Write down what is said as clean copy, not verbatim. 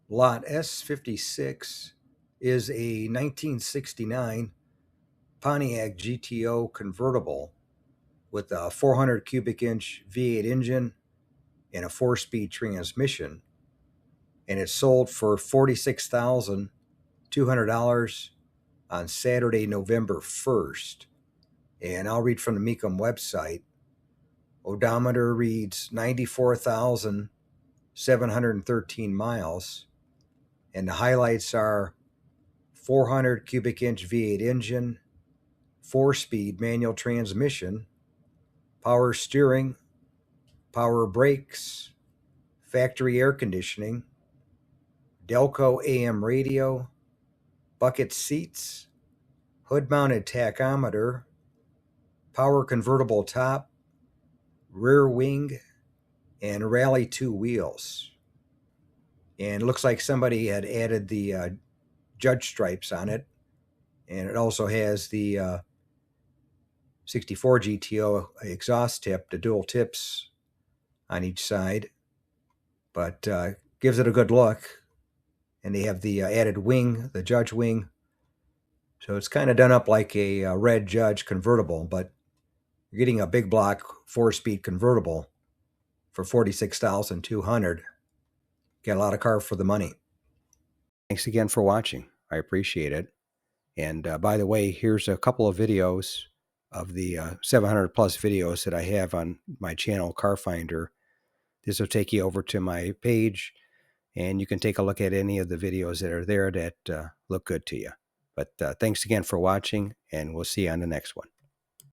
Lot S56 is a 1969 Pontiac GTO convertible with a 400 cubic inch V8 engine and a 4-speed transmission, and it sold for $46,200 on Saturday, November 1st. And I'll read from the Mecum website. Odometer reads 94,713 miles, and the highlights are 400 cubic inch V8 engine, 4-speed manual transmission, power steering, power brakes, factory air conditioning, Delco AM radio, bucket seats, hood-mounted tachometer, power convertible top, rear wing, and Rally 2 wheels. And it looks like somebody had added the judge stripes on it, and it also has the 64 GTO exhaust tip, the dual tips on each side, but gives it a good look. And they have the added wing, the Judge wing. So it's kind of done up like a red Judge convertible, but you're getting a big block 4-speed convertible for $46,200. Get a lot of car for the money. Thanks again for watching. I appreciate it. And by the way, here's a couple of videos of the 700 plus videos that I have on my channel, Car Finder. This will take you over to my page, and you can take a look at any of the videos that are there that look good to you. But thanks again for watching, and we'll see you on the next one.